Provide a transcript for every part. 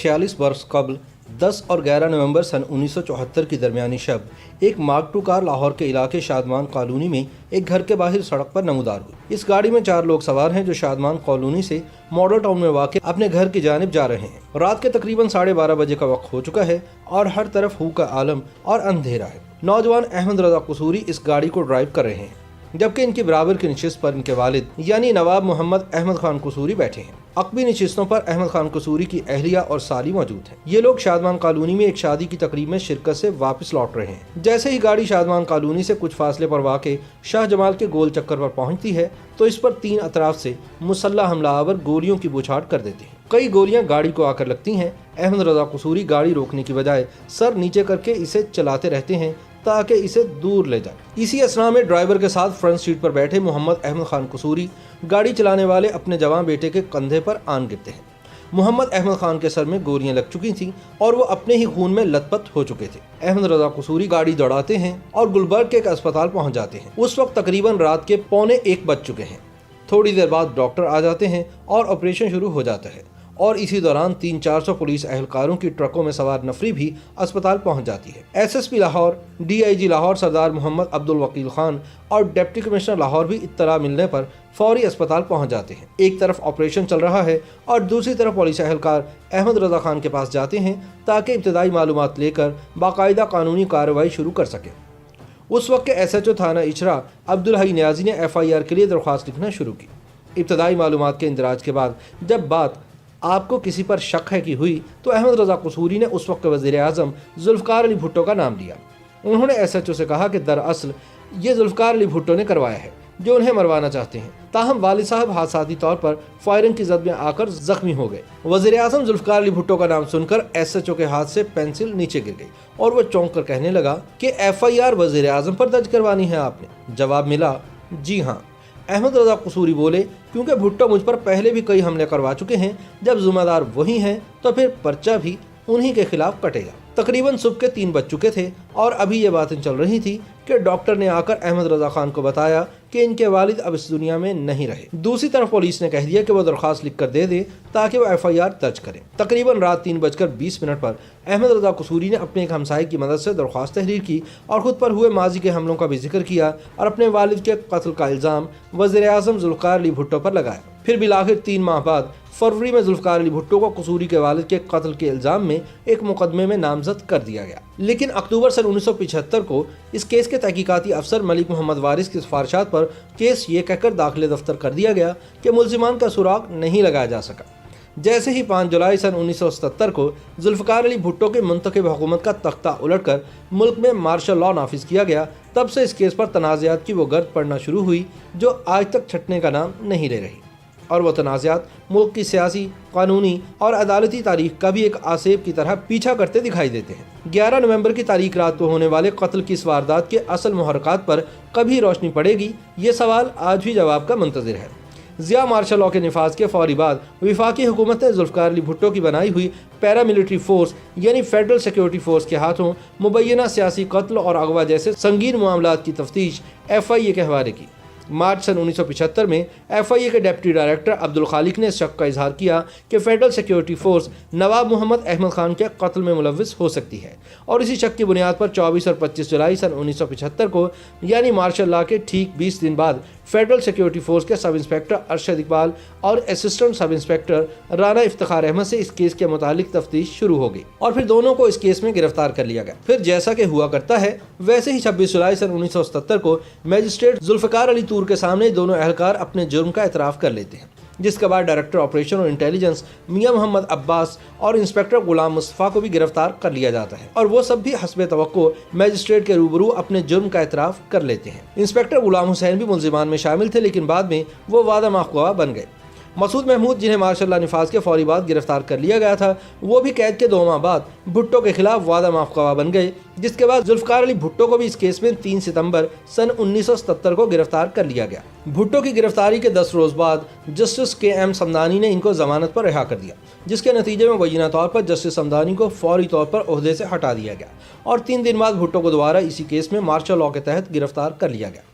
46 बरस कबल 10 और 11 नवंबर सन 1974 की दरमियानी शब एक मार्क टू कार लाहौर के इलाके शादमान कॉलोनी में एक घर के बाहर सड़क पर नमूदार हुई। इस गाड़ी में 4 लोग सवार हैं जो शादमान कॉलोनी से मॉडल टाउन में वाक़ अपने घर की जानिब जा रहे हैं। रात के तकरीबन 12:30 बजे का वक्त हो चुका है और हर तरफ हू का आलम और अंधेरा है। नौजवान अहमद रजा कसूरी इस गाड़ी को ड्राइव कर रहे हैं, जबकि इनकी बराबर की नशिस्त पर इनके वालिद यानी नवाब मोहम्मद अहमद खान कसूरी बैठे हैं। अकबी नशिस्तों पर अहमद खान कसूरी की अहलिया और साली मौजूद हैं। ये लोग शादमान कॉलोनी में एक शादी की तकरीब में शिरकत से वापस लौट रहे हैं। जैसे ही गाड़ी शादमान कॉलोनी से कुछ फासले पर वाक़े शाह जमाल के गोल चक्कर पर पहुंचती है तो इस पर 3 अतराफ से मुसल्लह हमलावर गोलियों की बौछार कर देते हैं। कई गोलियां गाड़ी को आकर लगती हैं। अहमद रजा कसूरी गाड़ी रोकने की बजाय सर नीचे करके इसे चलाते रहते हैं ताकि इसे दूर ले जाए। इसी असना में ड्राइवर के साथ फ्रंट सीट पर बैठे मोहम्मद अहमद खान कसूरी गाड़ी चलाने वाले अपने जवान बेटे के कंधे पर आन गिरते हैं। मोहम्मद अहमद खान के सर में गोलियां लग चुकी थीं और वो अपने ही खून में लथपथ हो चुके थे। अहमद रजा कसूरी गाड़ी दौड़ाते हैं और गुलबर्ग के एक अस्पताल पहुंच जाते हैं। उस वक्त तकरीबन रात के 12:45 बज चुके हैं। थोड़ी देर बाद डॉक्टर आ जाते हैं और ऑपरेशन शुरू हो जाता है और इसी दौरान 300-400 पुलिस अहलकारों की ट्रकों में सवार नफरी भी अस्पताल पहुंच जाती है। एसएसपी लाहौर, डीआईजी लाहौर सरदार मोहम्मद अब्दुल वकील खान और डिप्टी कमिश्नर लाहौर भी इत्तला मिलने पर फौरी अस्पताल पहुंच जाते हैं। एक तरफ ऑपरेशन चल रहा है और दूसरी तरफ पुलिस अहलकार अहमद रजा खान के पास जाते हैं ताकि इब्तदाई मालूमात लेकर बाकायदा कानूनी कार्रवाई शुरू कर सकें। उस वक्त के SHO थाना इचरा अब्दुल हई नियाजी ने FIR के लिए दरख्वास्त लिखना शुरू की। इब्तदाई मालूमात के इंदराज के बाद जब बात आपको किसी पर शक है कि हुई तो अहमद रजा कसूरी ने उस वक्त के वज़ीर आज़म जुल्फ़िकार अली भुट्टो का नाम लिया। उन्होंने SHO से कहा कि दरअसल ये जुल्फ़िकार अली भुट्टो ने करवाया है जो उन्हें मरवाना चाहते हैं। ताहम वालिद साहब हादसाती तौर पर फायरिंग की जद में आकर जख्मी हो गए। वज़ीर आज़म जुल्फ़िकार अली भुट्टो का नाम सुनकर SHO के हाथ से पेंसिल नीचे गिर गई और वो चौंक कर कहने लगा कि FIR वज़ीर आज़म पर दर्ज करवानी है आपने। जवाब मिला, जी हाँ। अहमद रजा कसूरी बोले, क्योंकि भुट्टो मुझ पर पहले भी कई हमले करवा चुके हैं, जब जिम्मेदार वही हैं तो फिर पर्चा भी उन्हीं के खिलाफ कटेगा। तकरीबन सुबह के 3 बज चुके थे और अभी ये बातें चल रही थी कि डॉक्टर ने आकर अहमद रजा खान को बताया कि इनके वालिद अब इस दुनिया में नहीं रहे। दूसरी तरफ पुलिस ने कह दिया कि वो दरख्वास्त लिख कर दे दे ताकि वो FIR दर्ज करें। तकरीबन रात 3:20 पर अहमद रजा कसूरी ने अपने एक हमसाये की मदद से दरख्वास्त तहरीर की और खुद पर हुए माजी के हमलों का भी जिक्र किया और अपने वालिद के कत्ल का इल्ज़ाम वज़ीर आज़म जुल्फ़िकार अली भुट्टो पर लगाया। फिर बिलाखिर 3 माह बाद फरवरी में जुल्फ़िकार अली भुट्टो को कसूरी के वालिद के कत्ल के इल्ज़ाम में एक मुकदमे में नामजद कर दिया गया। लेकिन अक्टूबर सन 1975 को इस केस के तहकीकाती अफसर मलिक मोहम्मद वारिस की सिफारिशात पर केस ये कहकर दाखिले दफ्तर कर दिया गया कि मुल्ज़िमान का सुराग नहीं लगाया जा सका। जैसे ही 5 जुलाई सन 1977 को जुल्फ़िकार अली भुट्टो के मुंतखब हुकूमत का तख्ता उलटकर मुल्क में मार्शल लॉ नाफिज किया गया, तब से इस केस पर तनाज़ात की वो गर्द पड़ना शुरू हुई जो आज तक छटने का नाम नहीं ले रही। और वह तनाज़ात मुल्क की सियासी, कानूनी और अदालती तारीख का भी एक आसेब की तरह पीछा करते दिखाई देते हैं। 11 नवंबर की तारीख रात को होने वाले कत्ल की इस वारदात के असल मुहर्रकात पर कभी रोशनी पड़ेगी, ये सवाल आज भी जवाब का मुंतज़िर है। ज़िया मार्शल लॉ के निफाज के फौरी बाद वफाकी हुकूमत ने जुल्फ़िकार अली भुट्टो की बनाई हुई पैरामिलिट्री फोर्स यानी फेडरल सिक्योरिटी फोर्स के हाथों मुबैना सियासी कत्ल और अगवा जैसे संगीन मामलात की तफ्तीश FIA के हवाले की। मार्च सन 1975 में FIA के डिप्टी डायरेक्टर अब्दुल खालिक ने इस शक का इजहार किया कि फेडरल सिक्योरिटी फोर्स नवाब मोहम्मद अहमद खान के कत्ल में मुलव्विस हो सकती है और इसी शक की बुनियाद पर 24 और 25 जुलाई सन 1975 को यानी मार्शल लॉ के ठीक 20 दिन बाद फेडरल सिक्योरिटी फोर्स के सब इंस्पेक्टर अरशद इकबाल और assistant sub inspector Rana Iftikhar Ahmad से इस केस के मुतालिक तफ्तीश शुरू हो गई और फिर दोनों को इस केस में गिरफ्तार कर लिया गया। फिर जैसा कि हुआ करता है वैसे ही 26 जुलाई सन 1977 को मजिस्ट्रेट जुल्फ़िकार अली तूर के सामने दोनों अहलकार अपने जुर्म का एतराफ़ कर लेते हैं, जिसके बाद डायरेक्टर ऑपरेशन और इंटेलिजेंस मियां मोहम्मद अब्बास और इंस्पेक्टर गुलाम मुस्तफ़ा को भी गिरफ्तार कर लिया जाता है और वो सब भी हस्बे तवक्को मजिस्ट्रेट के रूबरू अपने जुर्म का एतराफ़ कर लेते हैं। इंस्पेक्टर गुलाम हुसैन भी मुल्ज़िमान में शामिल थे, लेकिन बाद में वो वादा माफ़ बन गए। मसूद महमूद, जिन्हें मार्शल लॉ निफाज के फौरी बाद गिरफ्तार कर लिया गया था, वो भी कैद के 2 माह बाद भुट्टो के खिलाफ वादा माफ़ बन गए, जिसके बाद जुल्फ़िकार अली भुट्टो को भी इस केस में 3 सितंबर सन 1977 को गिरफ्तार कर लिया गया। भुट्टो की गिरफ्तारी के 10 रोज़ बाद जस्टिस KM समदानी ने इनको जमानत पर रिहा कर दिया, जिसके नतीजे में मुबैना तौर पर जस्टिस समदानी को फौरी तौर पर ओहदे से हटा दिया गया और 3 दिन बाद भुट्टो को दोबारा इसी केस में मार्शल लॉ के तहत गिरफ्तार कर लिया गया।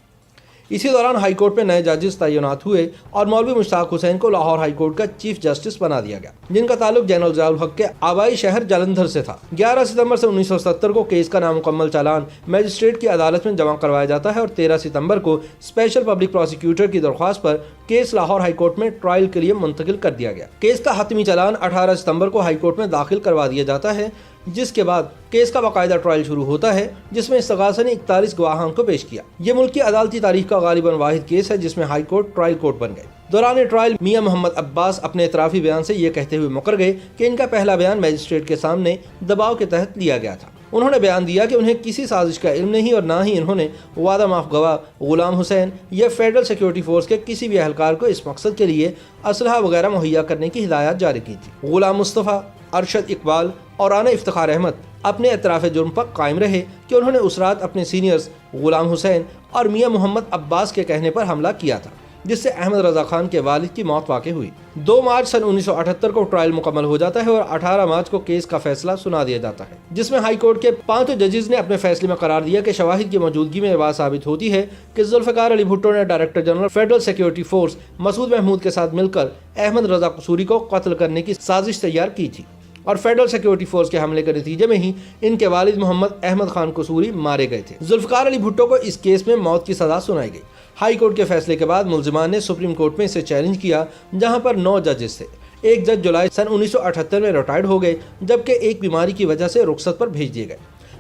इसी दौरान हाई कोर्ट में नए जजेस तैनात हुए और मौलवी मुश्ताक हुसैन को लाहौर हाई कोर्ट का चीफ जस्टिस बना दिया गया, जिनका ताल्लुक जनरल ज़ियाउल हक के आबाई शहर जालंधर से था। 11 सितंबर से 1970 को केस का नामुकम्मल चालान मजिस्ट्रेट की अदालत में जमा करवाया जाता है और 13 सितंबर को स्पेशल पब्लिक प्रोसिक्यूटर की दरख्वास्त पर केस लाहौर हाई कोर्ट में ट्रायल के लिए मुंतकिल कर दिया गया। केस का हतमी चालान 18 सितंबर को हाई कोर्ट में दाखिल करवा दिया जाता है, जिसके बाद केस का बाकायदा ट्रायल शुरू होता है, जिसमें इस्तगासा ने 41 गवाहान को पेश किया। ये मुल्क की अदालती तारीख का गालिबन वाहिद केस है जिसमें हाई कोर्ट ट्रायल कोर्ट बन गए। दौरान ट्रायल मियां मोहम्मद अब्बास अपने इतराफी बयान से ये कहते हुए मुकर गए कि इनका पहला बयान मजिस्ट्रेट के सामने दबाव के तहत लिया गया था। उन्होंने बयान दिया कि उन्हें किसी साजिश का इल्म नहीं और ना ही इन्होंने वादा माफ गवाह गुलाम हुसैन या फेडरल सिक्योरिटी फोर्स के किसी भी एहलकार को इस मकसद के लिए असलहा वगैरह मुहैया करने की हिदायत जारी की थी। गुलाम मुस्तफ़ा, अरशद इकबाल और आना इफ्तिखार अहमद अपने एतराफ़ जुर्म पर कायम रहे कि उन्होंने उस रात अपने सीनियर्स गुलाम हुसैन और मियां मोहम्मद अब्बास के कहने पर हमला किया था, जिससे अहमद रजा खान के वालिद की मौत वाक़ हुई। 2 मार्च सन 1978 को ट्रायल मुकम्मल हो जाता है और 18 मार्च को केस का फैसला सुना दिया जाता है, जिसमें हाई कोर्ट के 5 जजेस ने अपने फैसले में करार दिया कि शवाहिद की मौजूदगी में बात साबित होती है कि जुल्फ़िकार अली भुट्टो ने director general federal security force Masood Mahmood के साथ मिलकर अहमद रजा कसूरी को कत्ल करने की साजिश तैयार की थी और फेडरल सिक्योरिटी फोर्स के हमले के नतीजे में ही इनके वालिद मोहम्मद अहमद खान कसूरी मारे गए थे। जुल्फ़िकार अली भुट्टो को इस केस में मौत की सज़ा सुनाई गई। हाई कोर्ट के फैसले के बाद मुल्ज़िमान ने सुप्रीम कोर्ट में इसे चैलेंज किया, जहां पर 9 जजेस थे। एक जज जुलाई सन 1978 में रिटायर्ड हो गए, जबकि एक बीमारी की वजह से रुखसत पर भेज दिए गए।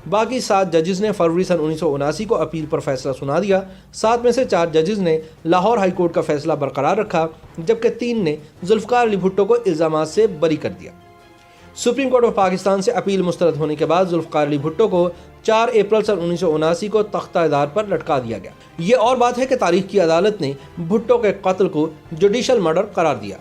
बाकी 7 जजेस ने फरवरी सन 1979 को अपील पर फैसला सुना दिया। 7 में से 4 जजेस ने लाहौर हाई कोर्ट का फैसला बरकरार रखा, जबकि 3 ने जुल्फ़िकार अली भुट्टो को इल्ज़ामात से बरी कर दिया। सुप्रीम कोर्ट ऑफ पाकिस्तान से अपील मुस्तरद होने के बाद जुल्फ़िकार अली भुट्टो को 4 अप्रैल सन 1979 को तख्ता-ए-दार पर लटका दिया गया। ये और बात है कि तारीख की अदालत ने भुट्टो के कत्ल को जुडिशल मर्डर करार दिया।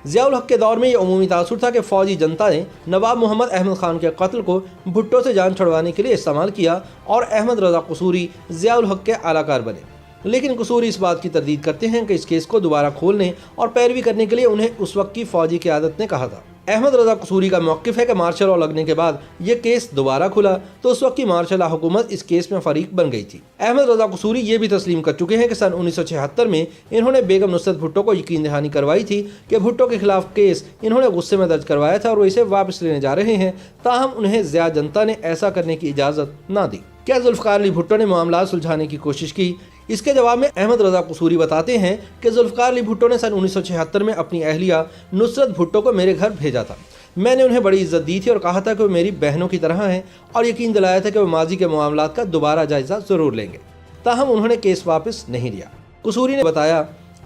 ज़ियाउल हक के दौर में ये उमूमी तासुर था कि फ़ौजी जनता ने नवाब मोहम्मद अहमद खान के कत्ल को भुट्टो से जान छुड़वाने के लिए इस्तेमाल किया और अहमद रजा कसूरी ज़ियाउल हक के आलाकार बने। लेकिन कसूरी इस बात की तरदीद करते हैं कि इस केस को दोबारा खोलने और पैरवी करने के लिए उन्हें उस वक्त की फ़ौजी क़यादत ने कहा था। अहमद रजा कसूरी का मौक़िफ़ है कि मार्शल लॉ लगने के बाद ये केस दोबारा खुला तो उस वक्त की मार्शल लॉ हुकूमत इस केस में फरीक बन गई थी। अहमद रजा कसूरी ये भी तस्लीम कर चुके हैं कि सन 1976 में इन्होंने बेगम नुसरत भुट्टो को यकीन दहानी करवाई थी कि भुट्टो के खिलाफ केस इन्होंने गुस्से में दर्ज करवाया था और वो इसे वापस लेने जा रहे हैं, ताहम उन्हें ज़िया जनता ने ऐसा करने की इजाज़त ना दी। क्या जुल्फ़िकार अली भुट्टो ने मामला सुलझाने की कोशिश की? इसके जवाब में अहमद रजा कसूरी बताते हैं कि जुल्फ़िकार अली भुट्टो ने सन 1976 में अपनी अहलिया नुसरत भुट्टो को मेरे घर भेजा था। मैंने उन्हें बड़ी इज्जत दी थी और कहा था कि वो मेरी बहनों की तरह हैं और यकीन दिलाया था कि वो माजी के मामलात का दोबारा जायज़ा ज़रूर लेंगे, ताहम उन्होंने केस वापस नहीं लिया। कसूरी ने बताया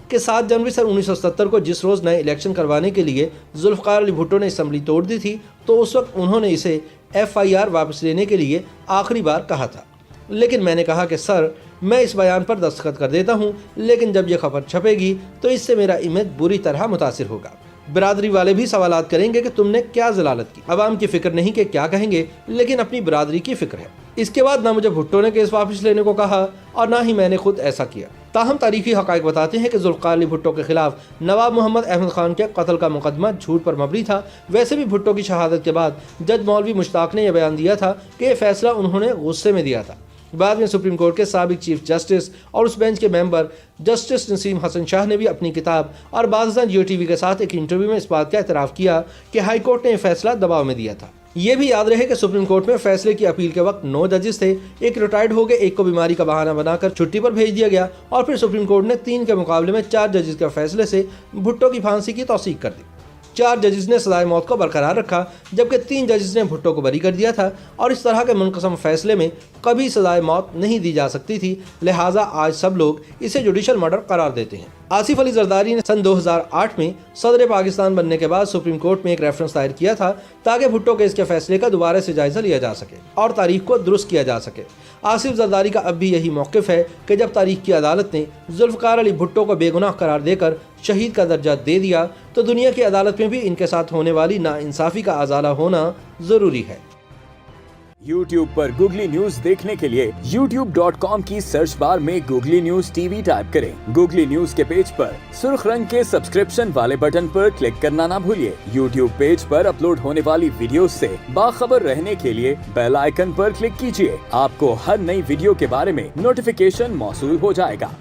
कि 7 जनवरी सन 1970 को जिस रोज़ नए इलेक्शन करवाने के लिए जुल्फ़िकार अली भुट्टो ने असम्बली तोड़ दी थी, तो उस वक्त उन्होंने इसे FIR वापस लेने के लिए आखिरी बार कहा था। लेकिन मैंने कहा कि सर, मैं इस बयान पर दस्तखत कर देता हूँ, लेकिन जब यह खबर छपेगी तो इससे मेरा इमेज बुरी तरह मुतासिर होगा। बिरादरी वाले भी सवालात करेंगे कि तुमने क्या ज़लालत की। अवाम की फ़िक्र नहीं कि क्या कहेंगे, लेकिन अपनी बिरादरी की फ़िक्र है। इसके बाद ना मुझे भुट्टो ने केस वापस लेने को कहा और ना ही मैंने खुद ऐसा किया। ताहम तारीखी हक़ाइक़ बताते हैं कि जुल्फ़िकार अली भुट्टो के खिलाफ नवाब मोहम्मद अहमद खान के कत्ल का मुकदमा झूठ पर मबनी था। वैसे भी भुट्टो की शहादत के बाद जज मौलवी मुश्ताक ने यह बयान दिया था कि यह फैसला उन्होंने गुस्से में दिया था। बाद में सुप्रीम कोर्ट के साबिक चीफ जस्टिस और उस बेंच के मेंबर जस्टिस नसीम हसन शाह ने भी अपनी किताब और बाज़ जियो टीवी के साथ एक इंटरव्यू में इस बात का एतराफ़ किया कि हाई कोर्ट ने यह फैसला दबाव में दिया था। ये भी याद रहे कि सुप्रीम कोर्ट में फैसले की अपील के वक्त 9 जजेस थे। एक रिटायर्ड हो गए, एक को बीमारी का बहाना बनाकर छुट्टी पर भेज दिया गया और फिर सुप्रीम कोर्ट ने 3 के मुकाबले में 4 जजेस के फैसले से भुट्टो की फांसी की तौसीक कर दी। 4 जजेस ने सजाए मौत को बरकरार रखा, जबकि 3 जजेस ने भुट्टो को बरी कर दिया था और इस तरह के मुनक़सम फैसले में कभी सजाए मौत नहीं दी जा सकती थी। लिहाजा आज सब लोग इसे जुडिशल मर्डर करार देते हैं। आसिफ अली जरदारी ने सन 2008 में सदर पाकिस्तान बनने के बाद सुप्रीम कोर्ट में एक रेफरेंस दायर किया था ताकि भुट्टो केस के फैसले का दोबारा से जायजा लिया जा सके और तारीख को दुरुस्त किया जा सके। आसिफ जरदारी का अब भी यही मौक़िफ़ है कि जब तारीख की अदालत ने जुल्फ़िकार अली भुट्टो को बेगुनाह करार देकर शहीद का दर्जा दे दिया, तो दुनिया की अदालत में भी इनके साथ होने वाली नाइंसाफ़ी का अज़ाला होना ज़रूरी है। YouTube पर गूगली न्यूज देखने के लिए youtube.com की सर्च बार में गूगली न्यूज TV टाइप करें। गूगली न्यूज के पेज पर सुर्ख रंग के सब्सक्रिप्शन वाले बटन पर क्लिक करना ना भूलिए। YouTube पेज पर अपलोड होने वाली वीडियोस से बाखबर रहने के लिए बेल आइकन पर क्लिक कीजिए। आपको हर नई वीडियो के बारे में नोटिफिकेशन मौसूल हो जाएगा।